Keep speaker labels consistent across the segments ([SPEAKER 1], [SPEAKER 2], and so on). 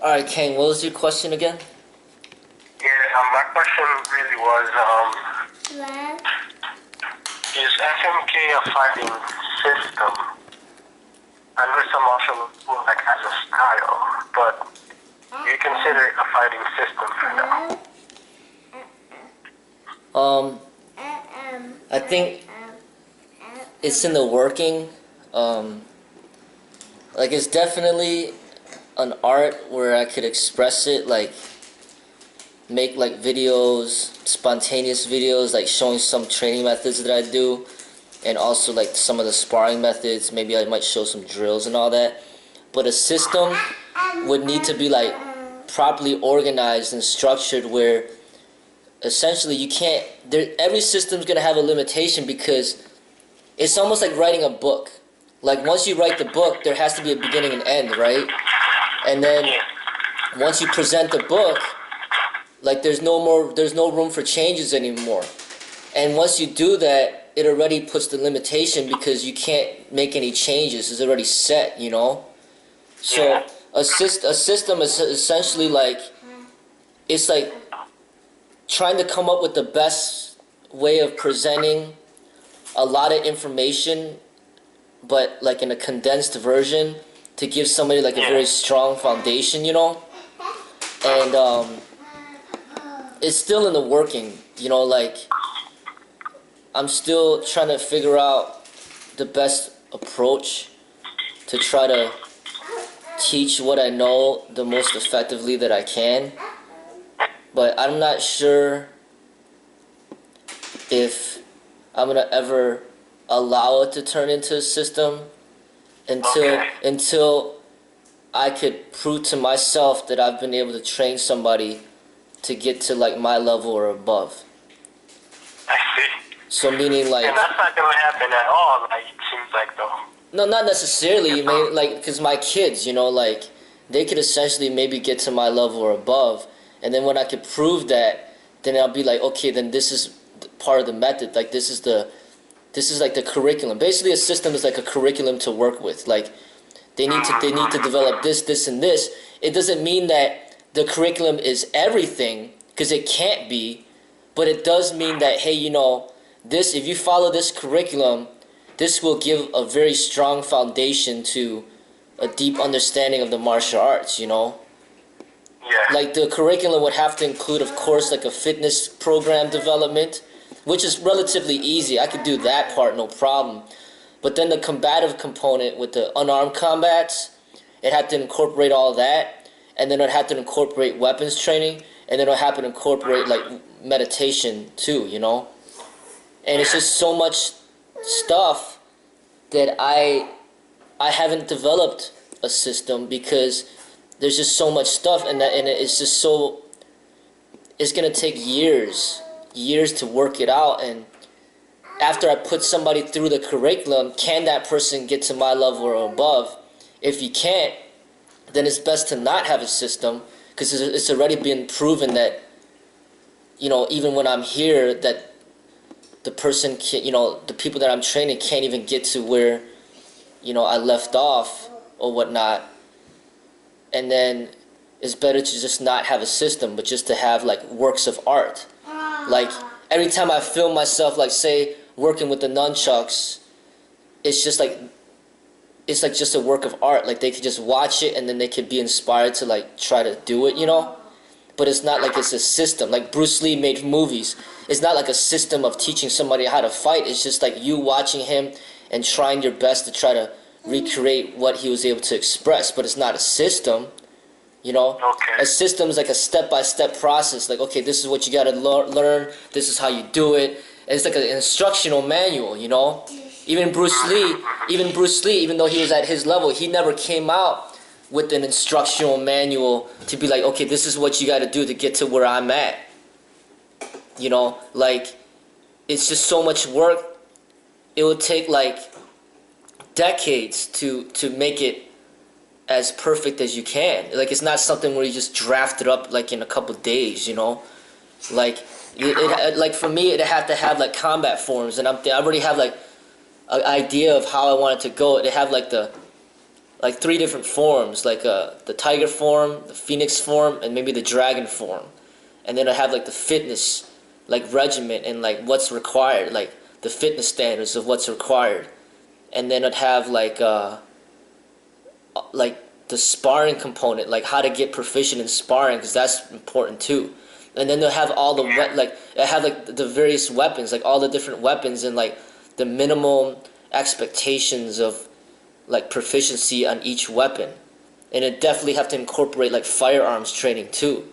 [SPEAKER 1] Alright, Kang, what was your question again?
[SPEAKER 2] Yeah, my question really was, is FMK a fighting system? I know some also like as a style, but you consider it a fighting system for now?
[SPEAKER 1] I think it's in the working. Like it's definitely an art where I could express it, like make like videos, spontaneous videos, like showing some training methods that I do, and also like some of the sparring methods. Maybe I might show some drills and all that. But a system would need to be like properly organized and structured where essentially you can't, every system's gonna have a limitation because it's almost like writing a book. Like once you write the book, there has to be a beginning and end, right? And then once you present the book, like there's no room for changes anymore. And once you do that, it already puts the limitation because you can't make any changes. It's already set, you know? So a system is essentially like, it's like trying to come up with the best way of presenting a lot of information, but like in a condensed version to give somebody like a very strong foundation, you know? And it's still in the working, you know, like I'm still trying to figure out the best approach to try to teach what I know the most effectively that I can. But I'm not sure if I'm gonna ever allow it to turn into a system until I could prove to myself that I've been able to train somebody to get to like my level or above.
[SPEAKER 2] I see.
[SPEAKER 1] So meaning like,
[SPEAKER 2] and that's not gonna happen at all, like it seems like though.
[SPEAKER 1] No, not necessarily. You may like because my kids, you know, like they could essentially maybe get to my level or above, and then when I could prove that, then I'll be like, okay, then this is part of the method. Like this is like the curriculum. Basically, a system is like a curriculum to work with. Like they need to develop this, and this. It doesn't mean that the curriculum is everything because it can't be, but it does mean that hey, you know, this if you follow this curriculum, this will give a very strong foundation to a deep understanding of the martial arts, you know?
[SPEAKER 2] Yeah.
[SPEAKER 1] Like the curriculum would have to include, of course, like a fitness program development, which is relatively easy. I could do that part, no problem. But then the combative component with the unarmed combats, it had to incorporate all that, and then it had to incorporate weapons training, and then it had to incorporate like meditation too, you know? And it's just so much stuff that I haven't developed a system because there's just so much stuff and it's just so it's gonna take years to work it out. And after I put somebody through the curriculum, can that person get to my level or above? If you can't, then it's best to not have a system because it's already been proven that, you know, even when I'm here that the person can, you know, the people that I'm training can't even get to where, you know, I left off or whatnot. And then it's better to just not have a system, but just to have like works of art. Like every time I film myself, like say working with the nunchucks, it's like just a work of art. Like they could just watch it and then they could be inspired to like try to do it, you know? But it's not like it's a system. Like Bruce Lee made movies. It's not like a system of teaching somebody how to fight. It's just like you watching him and trying your best to try to recreate what he was able to express. But it's not a system, you know?
[SPEAKER 2] Okay.
[SPEAKER 1] A system is like a step-by-step process. Like, okay, this is what you got to learn. This is how you do it. And it's like an instructional manual, you know? Even Bruce Lee, even though he was at his level, he never came out with an instructional manual to be like, okay, this is what you got to do to get to where I'm at. You know, like, it's just so much work. It would take like decades to make it as perfect as you can. Like, it's not something where you just draft it up like in a couple days, you know? Like, like for me, it'd have to have like combat forms, and I already have like an idea of how I want it to go. It'd have like the like 3 different forms, like the tiger form, the phoenix form, and maybe the dragon form. And then I have like the fitness, like regimen and like what's required, like the fitness standards of what's required. And then I'd have like the sparring component, like how to get proficient in sparring, because that's important too. And then they'll have all the I have like the various weapons, like all the different weapons and like the minimum expectations of like proficiency on each weapon. And it definitely have to incorporate like firearms training too.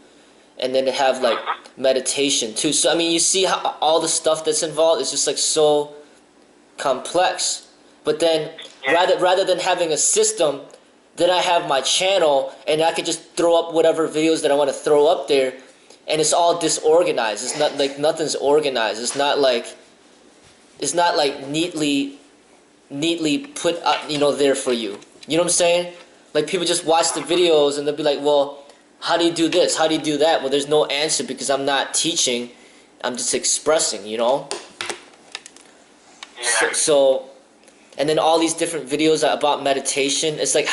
[SPEAKER 1] And then they have like meditation too. So I mean, you see how all the stuff that's involved is just like so complex. But then rather than having a system, then I have my channel and I can just throw up whatever videos that I want to throw up there, and it's all disorganized. It's not like nothing's organized. It's not like neatly put up, there for you. You know what I'm saying? Like people just watch the videos and they'll be like, well, how do you do this? How do you do that? Well, there's no answer because I'm not teaching. I'm just expressing,
[SPEAKER 2] Yeah.
[SPEAKER 1] So and then all these different videos about meditation. It's like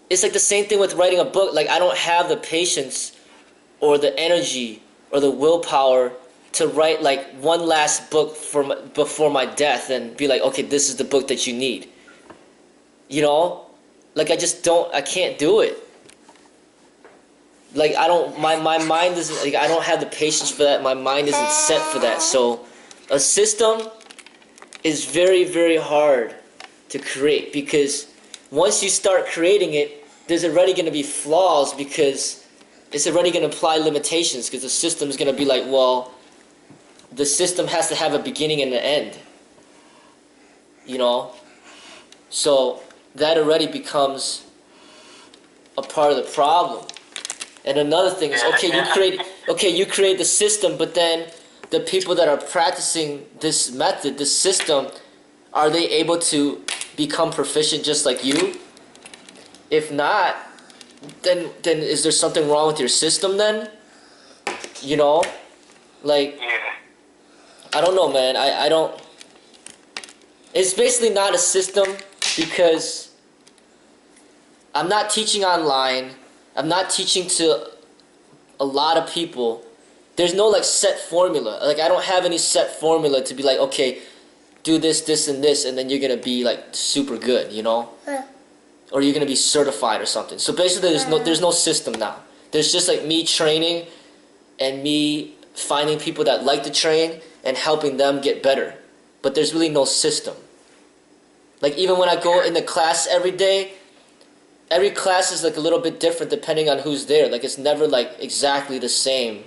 [SPEAKER 1] it's like the same thing with writing a book. Like I don't have the patience or the energy or the willpower to write like one last book before my death and be like, okay, this is the book that you need. Like I can't do it. Like my mind isn't, like I don't have the patience for that. My mind isn't set for that. So a system is very, very hard to create, because once you start creating it, there's already going to be flaws, because it's already going to apply limitations, because the system is going to be like, well, the system has to have a beginning and an end. So that already becomes a part of the problem. And another thing is, you create the system, but then the people that are practicing this method, this system, are they able to become proficient just like you? If not, then is there something wrong with your system then? Like, I don't know, man. I don't... It's basically not a system, because I'm not teaching online. I'm not teaching to a lot of people. There's no like set formula. Like I don't have any set formula to be like, okay, do this, this, and this, and then you're gonna be like super good, or you're gonna be certified or something. So basically, there's no system now. There's just like me training, and me finding people that like to train and helping them get better. But there's really no system. Like even when I go into class every day, every class is like a little bit different depending on who's there. Like it's never like exactly the same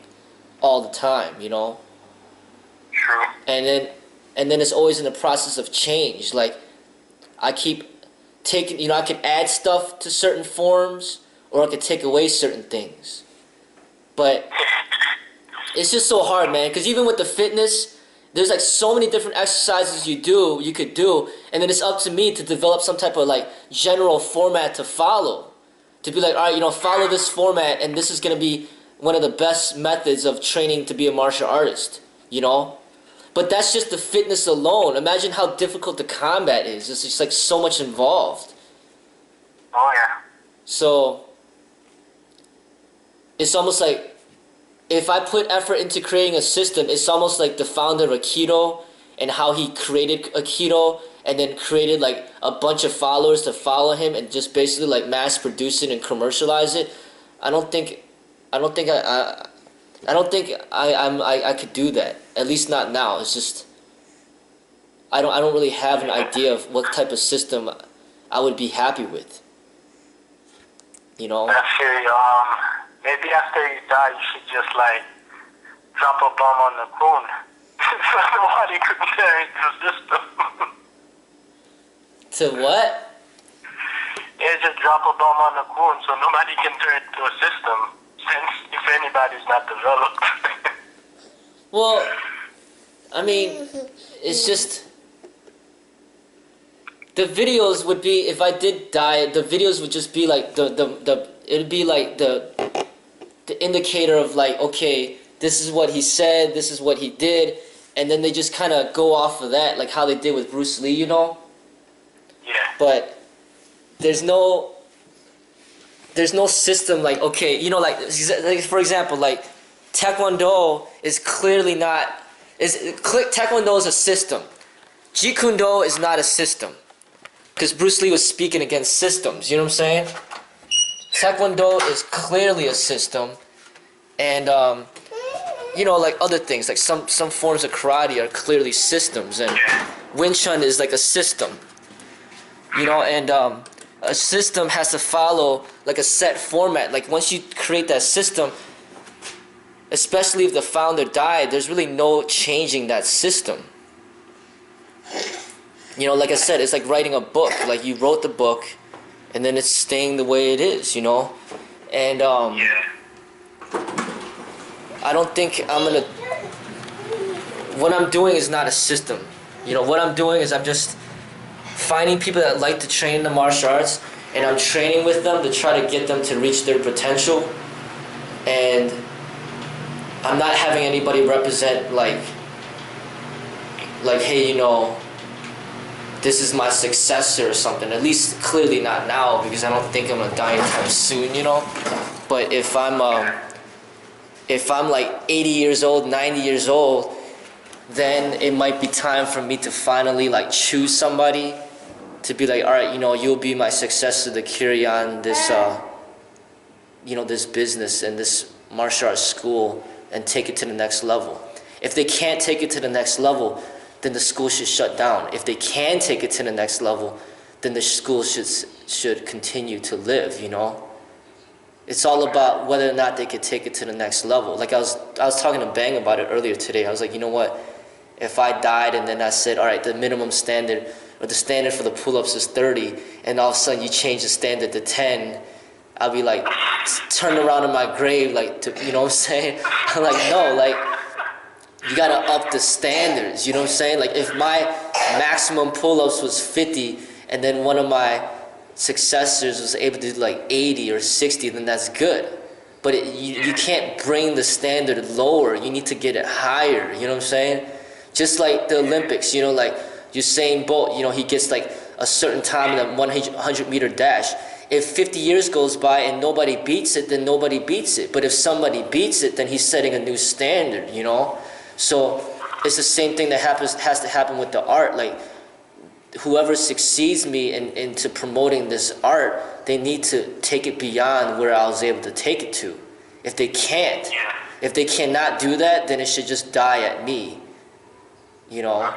[SPEAKER 1] all the time,
[SPEAKER 2] True.
[SPEAKER 1] And then it's always in the process of change. Like I keep taking, I can add stuff to certain forms, or I can take away certain things. But it's just so hard, man, because even with the fitness, there's like so many different exercises you could do, and then it's up to me to develop some type of like general format to follow. To be like, all right, follow this format, and this is going to be one of the best methods of training to be a martial artist, But that's just the fitness alone. Imagine how difficult the combat is. It's just like so much involved.
[SPEAKER 2] Oh, yeah.
[SPEAKER 1] So it's almost like if I put effort into creating a system, it's almost like the founder of Aikido and how he created Aikido and then created like a bunch of followers to follow him and just basically like mass produce it and commercialize it. I don't think I could do that. At least not now. It's just I don't really have an idea of what type of system I would be happy with.
[SPEAKER 2] I feel you. Maybe after you die, you should just like drop a bomb on the Kune, so nobody could tear into the system.
[SPEAKER 1] To what?
[SPEAKER 2] Yeah, just drop a bomb on the Kune, so nobody can turn it into a system. Since if anybody's not developed.
[SPEAKER 1] Well, I mean, it's just the videos would be, if I did die, the videos would just be like it'd be like the indicator of like, okay, this is what he said, this is what he did, and then they just kind of go off of that, like how they did with Bruce Lee,
[SPEAKER 2] Yeah.
[SPEAKER 1] But there's no system like, okay, you know, like for example, like Taekwondo is clearly not Taekwondo is a system. Jeet Kune Do is not a system, because Bruce Lee was speaking against systems. You know what I'm saying? Taekwondo is clearly a system, and you know, like other things, like some forms of karate are clearly systems, and Wing Chun is like a system. You know, and a system has to follow like a set format. Like once you create that system, especially if the founder died, there's really no changing that system. You know, like I said, it's like writing a book. Like you wrote the book, and then it's staying the way it is, you know? And I don't think what I'm doing is not a system. You know, what I'm doing is I'm just finding people that like to train in the martial arts, and I'm training with them to try to get them to reach their potential. And I'm not having anybody represent like hey, you know, this is my successor or something. At least clearly not now, because I don't think I'm gonna die anytime soon, you know. But if I'm like 80 years old, 90 years old, then it might be time for me to finally like choose somebody to be like, all right, you know, you'll be my successor to carry on this you know, this business and this martial arts school and take it to the next level. If they can't take it to the next level, then the school should shut down. If they can take it to the next level, then the school should continue to live, you know? It's all about whether or not they could take it to the next level. Like I was talking to Bang about it earlier today. I was like, you know what? If I died and then I said, all right, the minimum standard or the standard for the pull-ups is 30, and all of a sudden you change the standard to 10, I'll be like, turned around in my grave, like, you know what I'm saying? I'm like, no, like, you gotta up the standards, you know what I'm saying? Like, if my maximum pull-ups was 50, and then one of my successors was able to do like 80 or 60, then that's good. But you can't bring the standard lower. You need to get it higher, you know what I'm saying? Just like the Olympics, you know, like Usain Bolt, you know, he gets like a certain time in a 100-meter dash. If 50 years goes by and nobody beats it, then nobody beats it. But if somebody beats it, then he's setting a new standard, you know? So it's the same thing that has to happen with the art. Like, whoever succeeds me into promoting this art, they need to take it beyond where I was able to take it to. If they can't, if they cannot do that, then it should just die at me, you know?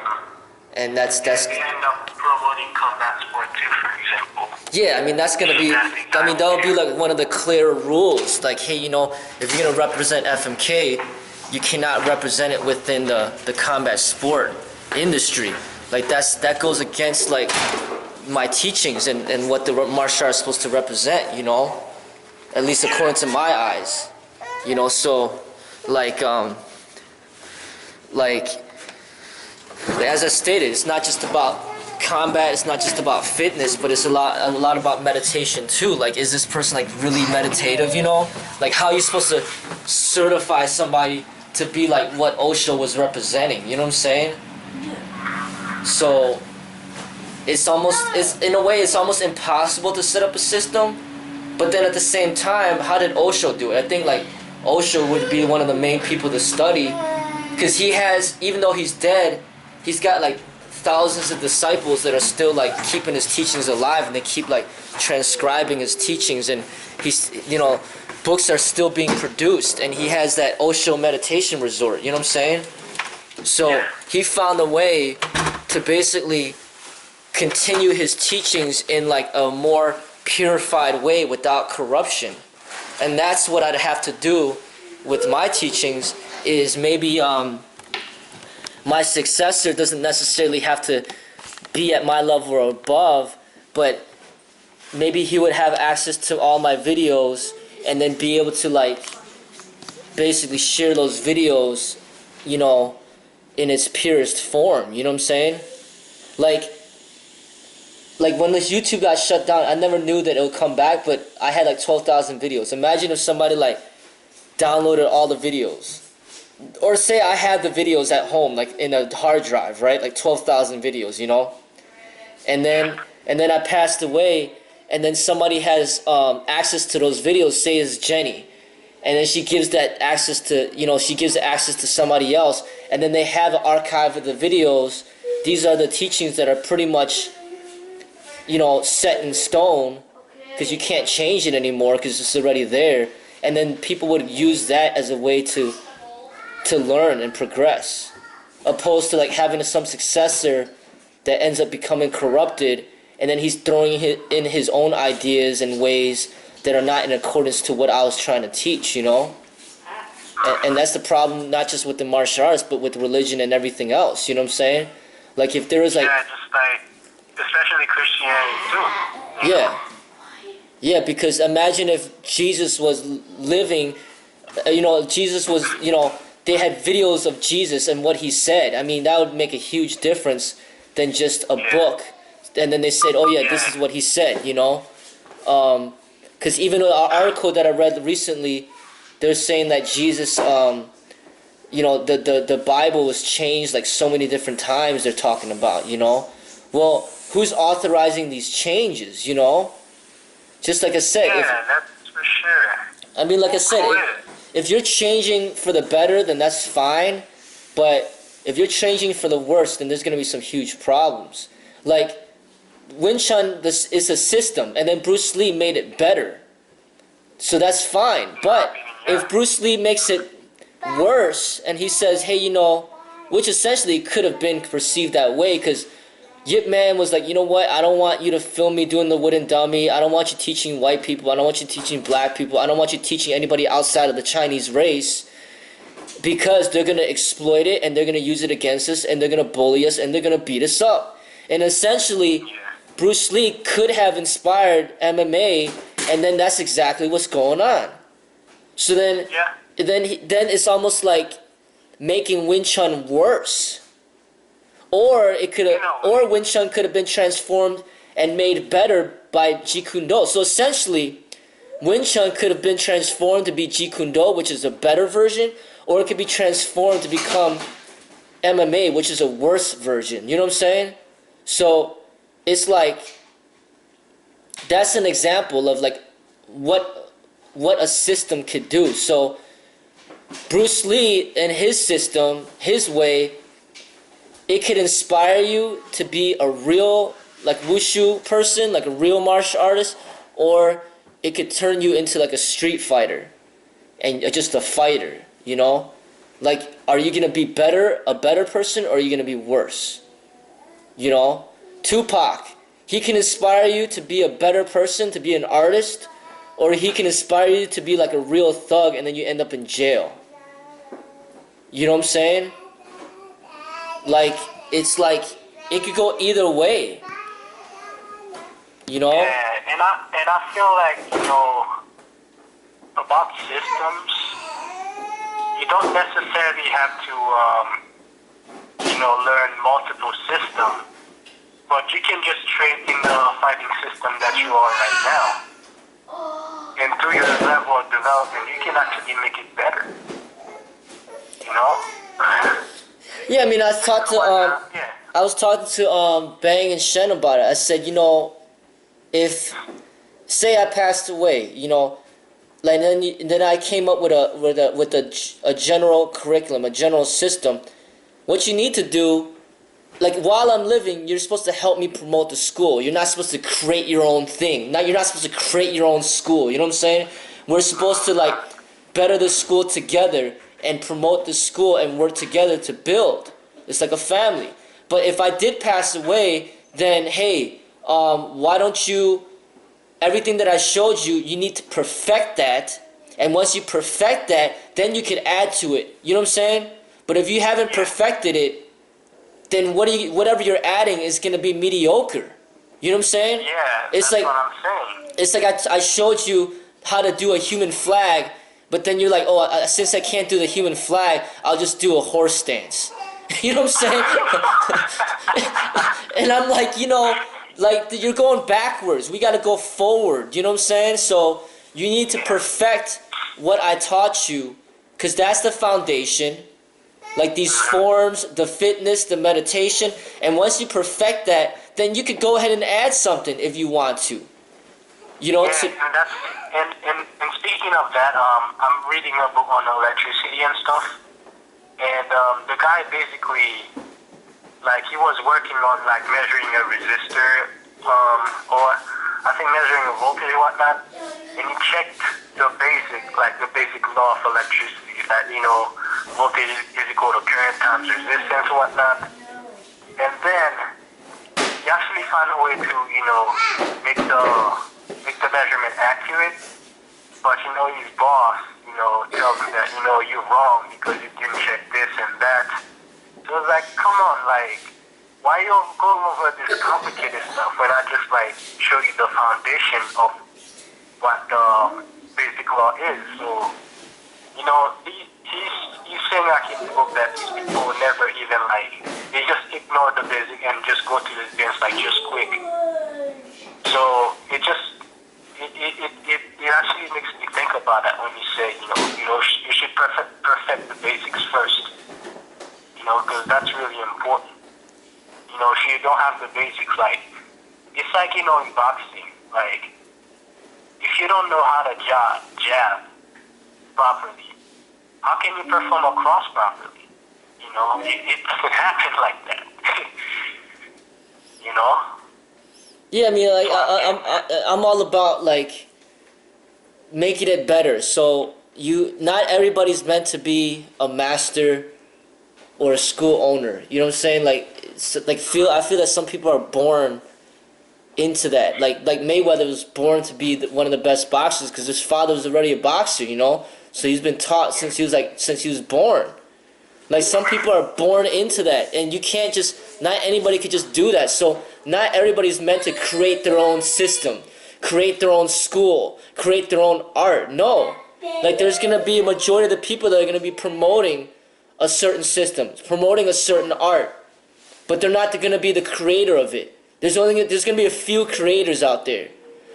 [SPEAKER 1] And that's
[SPEAKER 2] you end up promoting combat sport too, for example.
[SPEAKER 1] Yeah, I mean, that's gonna be, I mean, that'll be like one of the clear rules. Like, hey, you know, if you're gonna represent FMK, you cannot represent it within the combat sport industry. Like, that goes against like my teachings and what the martial art is supposed to represent, you know? At least according to my eyes. You know, so like as I stated, it's not just about combat, it's not just about fitness, but it's a lot about meditation too. Like, is this person like really meditative, you know? Like, how are you supposed to certify somebody to be like what Osho was representing, you know what I'm saying? So in a way it's almost impossible to set up a system, but then at the same time, how did Osho do it? I think like Osho would be one of the main people to study, because he has, even though he's dead, he's got like thousands of disciples that are still like keeping his teachings alive, and they keep like transcribing his teachings, and he's, you know, books are still being produced, and he has that Osho meditation resort, you know what I'm saying? So he found a way to basically continue his teachings in like a more purified way without corruption. And that's what I'd have to do with my teachings, is maybe my successor doesn't necessarily have to be at my level or above, but maybe he would have access to all my videos and then be able to like basically share those videos, you know, in its purest form, you know what I'm saying? Like when this YouTube got shut down, I never knew that it would come back, but I had like 12,000 videos. Imagine if somebody like downloaded all the videos. Or say I have the videos at home, like in a hard drive, right? Like 12,000 videos, you know? And then I passed away, and then somebody has access to those videos, say it's Jenny, and then she gives that access to, she gives access to somebody else, and then they have an archive of the videos. These are the teachings that are pretty much, set in stone, because you can't change it anymore because it's already there. And then people would use that as a way to learn and progress, opposed to like having some successor that ends up becoming corrupted, and then he's throwing in his own ideas and ways that are not in accordance to what I was trying to teach, And that's the problem, not just with the martial arts, but with religion and everything else, you know what I'm saying? Like if there was like...
[SPEAKER 2] Yeah, just like, especially Christianity too.
[SPEAKER 1] Yeah. Yeah, because imagine if Jesus was living, Jesus was, they had videos of Jesus and what he said. I mean, that would make a huge difference than just a book. And then they said, oh yeah, this is what he said, Because even an article that I read recently, they're saying that Jesus, the Bible was changed like so many different times they're talking about, Well, who's authorizing these changes, Just like I said.
[SPEAKER 2] Yeah, that's for sure.
[SPEAKER 1] I mean, like I said, if you're changing for the better, then that's fine. But if you're changing for the worse, then there's going to be some huge problems. Like, Wing Chun this is a system, and then Bruce Lee made it better. So that's fine. But if Bruce Lee makes it worse, and he says, hey, which essentially could have been perceived that way, because Yip Man was like, you know what, I don't want you to film me doing the wooden dummy. I don't want you teaching white people. I don't want you teaching black people. I don't want you teaching anybody outside of the Chinese race, because they're going to exploit it, and they're going to use it against us, and they're going to bully us, and they're going to beat us up. And essentially, Bruce Lee could have inspired MMA, and then that's exactly what's going on. So then it's almost like making Wing Chun worse. Or it could have, or Wing Chun could have been transformed and made better by Jeet Kune Do. So essentially, Wing Chun could have been transformed to be Jeet Kune Do, which is a better version, or it could be transformed to become MMA, which is a worse version. You know what I'm saying? So it's like, that's an example of like what a system could do. So Bruce Lee and his system, his way, it could inspire you to be a real like Wushu person, like a real martial artist, or it could turn you into like a street fighter and just a fighter, Like, are you going to be a better person, or are you going to be worse? Tupac, he can inspire you to be a better person, to be an artist, or he can inspire you to be like a real thug and then you end up in jail. You know what I'm saying? Like, it's like, it could go either way.
[SPEAKER 2] Yeah, and I feel like, about systems, you don't necessarily have to, learn multiple systems, but you can just train in the fighting system that you are right now. And through your level of development, you can actually make it better.
[SPEAKER 1] Yeah, I mean, I was talking to Bang and Shen about it. I said, if say I passed away, like then I came up with a general curriculum, a general system. What you need to do, like while I'm living, you're supposed to help me promote the school. You're not supposed to create your own thing. You're not supposed to create your own school. You know what I'm saying? We're supposed to like better the school together and promote the school and work together to build. It's like a family. But if I did pass away, then hey, why don't you, everything that I showed you, you need to perfect that. And once you perfect that, then you can add to it. You know what I'm saying? But if you haven't perfected it, then whatever you're adding is going to be mediocre. You know what I'm saying?
[SPEAKER 2] Yeah,
[SPEAKER 1] it's
[SPEAKER 2] that's
[SPEAKER 1] like,
[SPEAKER 2] what I'm saying.
[SPEAKER 1] It's like I showed you how to do a human flag, but then you're like, oh, since I can't do the human flag, I'll just do a horse stance. You know what I'm saying? And I'm like, like you're going backwards. We got to go forward. You know what I'm saying? So you need to perfect what I taught you, because that's the foundation. Like these forms, the fitness, the meditation. And once you perfect that, then you could go ahead and add something if you want to. You know,
[SPEAKER 2] Yeah, and that's and speaking of that, I'm reading a book on electricity and stuff, and the guy basically, like, he was working on like measuring a resistor, or I think measuring a voltage or whatnot, and he checked the basic law of electricity that voltage is equal to current times resistance or whatnot, and then he actually found a way to make the measurement accurate, but his boss tells him that you're wrong because you didn't check this and that. So it's like, come on, like, why you go over this complicated stuff when I just like show you the foundation of what the basic law is? So he's saying like in the book that these people never even like, they just ignore the basic and just go to the advanced like just quick. So it actually makes me think about that when you say you should perfect the basics first, because that's really important. If you don't have the basics, like, it's like in boxing, like, if you don't know how to jab properly, how can you perform a cross properly? It doesn't happen like that.
[SPEAKER 1] Yeah, I mean, like, I'm all about like making it better. So not everybody's meant to be a master or a school owner. You know what I'm saying? Like, I feel that some people are born into that. Like Mayweather was born to be one of the best boxers because his father was already a boxer. So he's been taught since he was born. Like, some people are born into that, and you can't not anybody could just do that. So not everybody's meant to create their own system, create their own school, create their own art. No. Like, there's going to be a majority of the people that are going to be promoting a certain system, promoting a certain art, but they're not going to be the creator of it. There's going to be a few creators out there.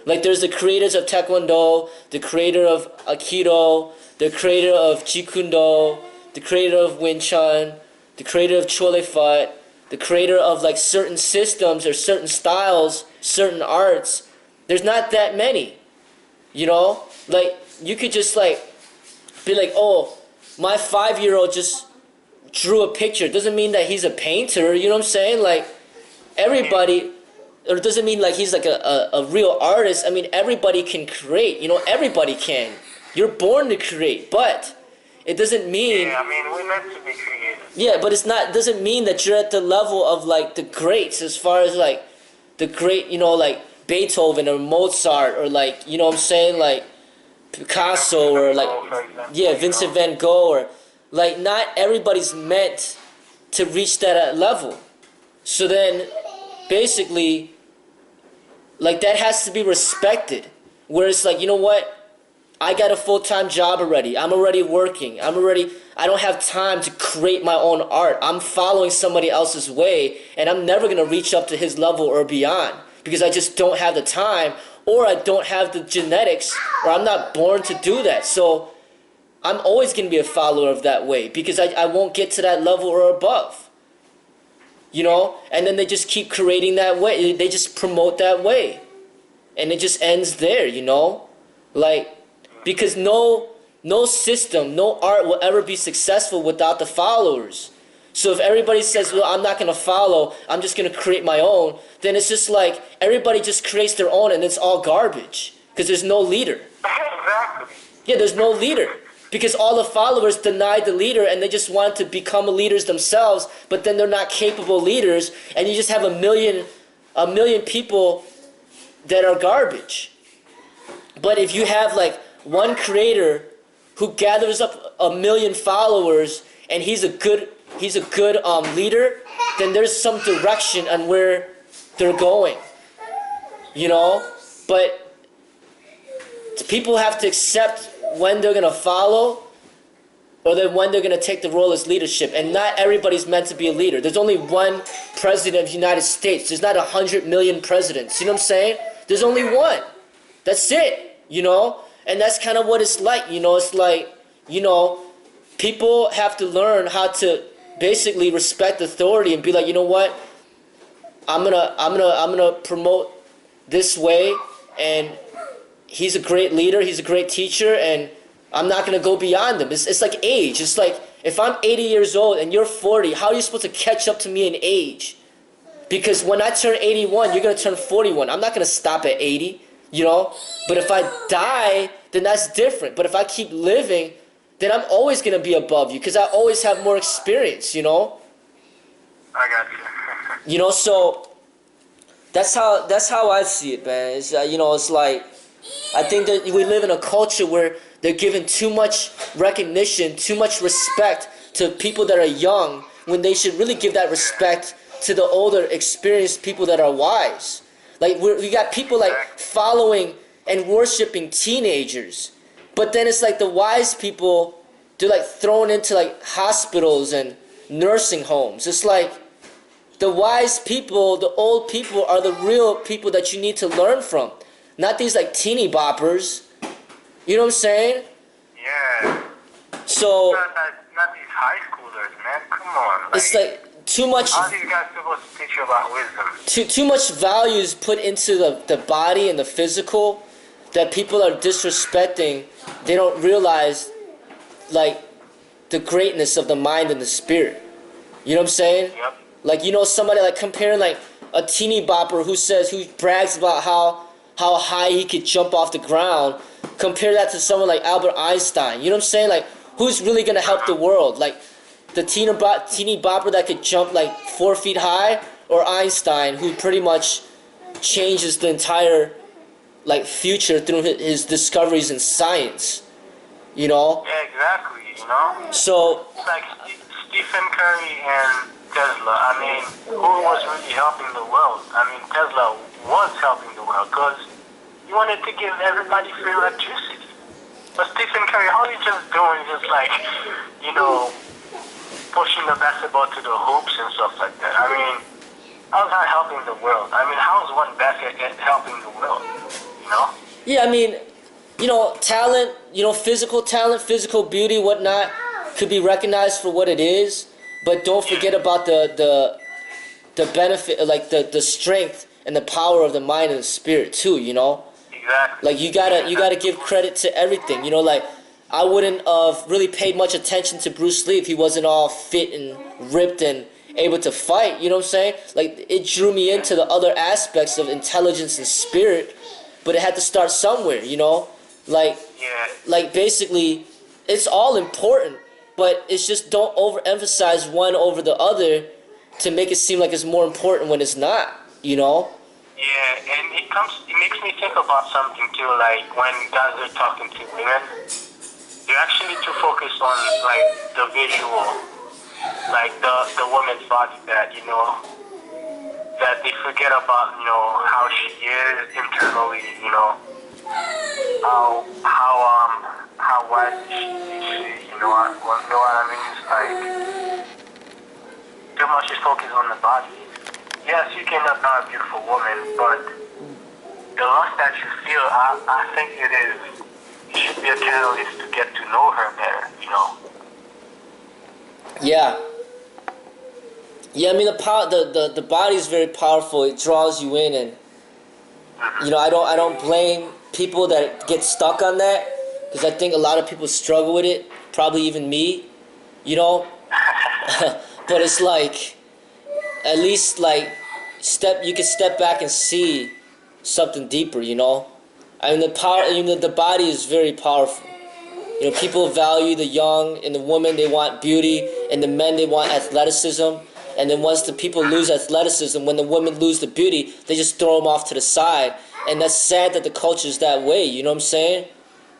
[SPEAKER 1] Like, there's the creators of Taekwondo, the creator of Aikido, the creator of Jeet, the creator of Wing Chun, the creator of Chole Fut, the creator of like certain systems or certain styles, certain arts. There's not that many. Like, you could just like be like, oh, my 5-year-old just drew a picture. It doesn't mean that he's a painter. You know what I'm saying? Like, everybody, or it doesn't mean like he's like a real artist. I mean, everybody can create. Everybody can. You're born to create, but it doesn't mean.
[SPEAKER 2] Yeah, I mean, we're meant to be creative.
[SPEAKER 1] Yeah, but it doesn't mean that you're at the level of like the greats, as far as like the great, like Beethoven or Mozart, or like, what I'm saying, like Picasso, or like, yeah, Vincent van Gogh, or like, not everybody's meant to reach that level. So then basically, like, that has to be respected, where it's like, you know what, I got a full-time job already. I'm already working. I don't have time to create my own art. I'm following somebody else's way, and I'm never going to reach up to his level or beyond because I just don't have the time, or I don't have the genetics, or I'm not born to do that. So I'm always going to be a follower of that way because I won't get to that level or above. And then they just keep creating that way. They just promote that way. And it just ends there, Like, because no system, no art will ever be successful without the followers. So if everybody says, well, I'm not going to follow, I'm just going to create my own, then it's just like everybody just creates their own and it's all garbage because there's no leader.
[SPEAKER 2] Exactly.
[SPEAKER 1] Yeah, there's no leader because all the followers denied the leader and they just want to become leaders themselves, but then they're not capable leaders, and you just have a million people that are garbage. But if you have like one creator who gathers up 1 million followers and he's a good leader, then there's some direction on where they're going. But people have to accept when they're gonna follow, or then when they're gonna take the role as leadership. And not everybody's meant to be a leader. There's only one president of the United States. There's not 100 million presidents. You know what I'm saying? There's only one. That's it. And that's kind of what it's like. It's like, people have to learn how to basically respect authority and be like, you know what? I'm gonna promote this way, and he's a great leader, he's a great teacher, and I'm not gonna go beyond him. It's like age. It's like if I'm 80 years old and you're 40, how are you supposed to catch up to me in age? Because when I turn 81, you're gonna turn 41. I'm not gonna stop at 80, you know? But if I die, then that's different. But if I keep living, then I'm always gonna be above you because I always have more experience, you know?
[SPEAKER 2] I got you.
[SPEAKER 1] You know, so that's how I see it, man. It's you know, it's like I think that we live in a culture where they're giving too much recognition, too much respect to people that are young when they should really give that respect to the older, experienced people that are wise. Like we got people like following and worshiping teenagers, but then it's like the wise people, they're like thrown into like hospitals and nursing homes. It's like the wise people, the old people are the real people that you need to learn from, not these like teeny boppers. You know what I'm saying?
[SPEAKER 2] Yeah.
[SPEAKER 1] So
[SPEAKER 2] not these high schoolers, man. Come on.
[SPEAKER 1] it's like too much.
[SPEAKER 2] How are these guys supposed to teach you about wisdom?
[SPEAKER 1] Too much value is put into the body and the physical that people are disrespecting. They don't realize like the greatness of the mind and the spirit. You know what I'm saying?
[SPEAKER 2] Yep.
[SPEAKER 1] Like, you know, somebody like comparing like a teeny bopper who brags about how high he could jump off the ground. Compare that to someone like Albert Einstein. You know what I'm saying? Like, who's really gonna help the world? Like the teeny bopper that could jump like 4 feet high, or Einstein, who pretty much changes the entire like future through his discoveries in science. You know?
[SPEAKER 2] Yeah, exactly. You know.
[SPEAKER 1] So
[SPEAKER 2] It's like Stephen Curry and Tesla. I mean, who was really helping the world? I mean, Tesla was helping the world because he wanted to give everybody free electricity. But Stephen Curry, all he's just doing is like, you know, pushing the basketball to the hoops and stuff like that. I mean, how's that helping the world? I mean, how's one basket helping the world? You know?
[SPEAKER 1] yeah, I mean, you know, talent, you know, physical talent, physical beauty, whatnot, could be recognized for what it is. But don't forget about the benefit, like the strength and the power of the mind and the spirit too. You know,
[SPEAKER 2] Exactly.
[SPEAKER 1] like you gotta give credit to everything. You know, like I wouldn't have really paid much attention to Bruce Lee if he wasn't all fit and ripped and able to fight. You know what I'm saying? Like it drew me into the other aspects of intelligence and spirit, but it had to start somewhere. You know, like basically, it's all important. But it's just don't overemphasize one over the other to make it seem like it's more important when it's not, you know?
[SPEAKER 2] Yeah, and it makes me think about something too, like when guys are talking to women, they're actually too focused on like the visual, like the woman's body that, you know, that they forget about, you know, how she is internally, you know, how wise she, you know what I mean? It's like too much is focused on the body. Yes, you can admire a beautiful woman, but the lust that you feel, I think it should be a catalyst to get to know her better, you know.
[SPEAKER 1] Yeah. Yeah, I mean the body is very powerful. It draws you in, and you know, I don't blame people that get stuck on that, because I think a lot of people struggle with it, probably even me, you know. But it's like, at least like you can step back and see something deeper, you know. I mean the body is very powerful. You know, people value the young, and the women they want beauty, and the men they want athleticism. And then once the people lose athleticism, when the women lose the beauty, they just throw them off to the side. And that's sad that the culture's that way, you know what I'm saying?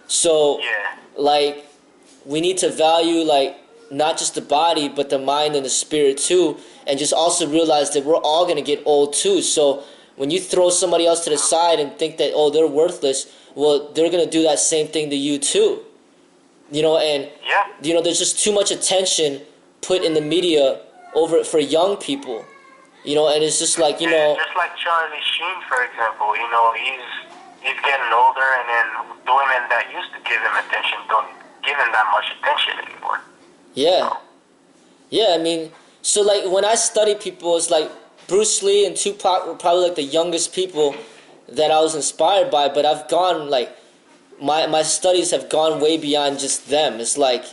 [SPEAKER 1] So, like, we need to value, like, not just the body, but the mind and the spirit too. And just also realize that we're all going to get old too. So, when you throw somebody else to the side and think that, oh, they're worthless, well, they're going to do that same thing to you too. You know, and, you know, there's just too much attention put in the media over for young people, you know, and it's just like, you know,
[SPEAKER 2] just like Charlie Sheen, for example, you know, he's getting older, and then the women that used to give him attention don't give him that much attention anymore.
[SPEAKER 1] Yeah, I mean, so like when I study people, it's like Bruce Lee and Tupac were probably like the youngest people that I was inspired by, but I've gone like my studies have gone way beyond just them. It's like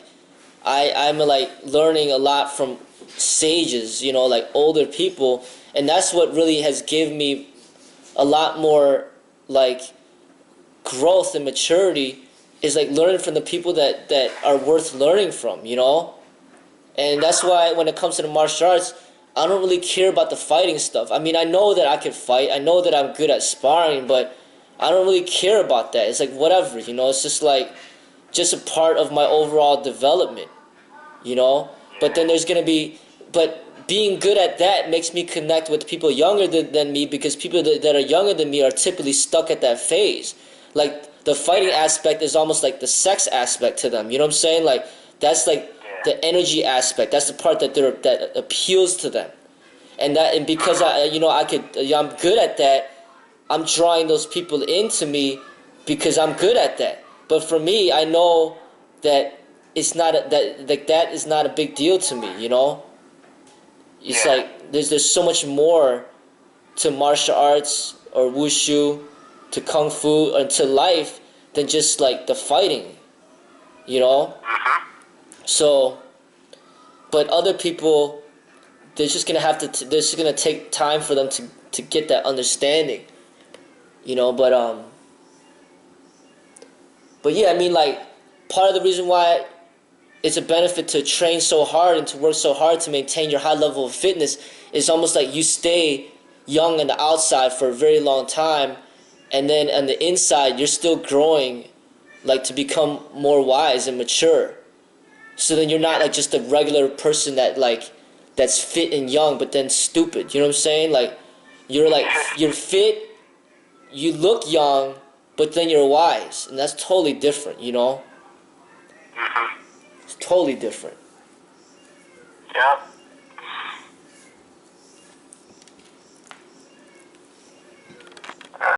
[SPEAKER 1] I'm like learning a lot from sages, you know, like older people, and that's what really has given me a lot more like growth and maturity, is like learning from the people that are worth learning from, you know. And that's why when it comes to the martial arts, I don't really care about the fighting stuff. I mean, I know that I can fight, I know that I'm good at sparring, but I don't really care about that. It's like whatever, you know. It's just like just a part of my overall development, you know. But then there's gonna be, but being good at that makes me connect with people younger than me, because people that are younger than me are typically stuck at that phase. Like the fighting aspect is almost like the sex aspect to them. You know what I'm saying? Like that's like the energy aspect. That's the part that appeals to them. And because I'm good at that. I'm drawing those people into me because I'm good at that. But for me, I know that it's not that is not a big deal to me, you know. It's like there's so much more to martial arts or wushu, to kung fu, and to life than just like the fighting, you know. So, but other people, they're just gonna have to. They're just gonna take time for them to get that understanding. You know, but yeah, I mean, like, part of the reason why it's a benefit to train so hard and to work so hard to maintain your high level of fitness is almost like you stay young on the outside for a very long time, and then on the inside you're still growing, like, to become more wise and mature. So then you're not like just a regular person that's fit and young but then stupid. You know what I'm saying? Like, you're fit. You look young, but then you're wise, and that's totally different, you know? It's totally different.
[SPEAKER 2] Yeah.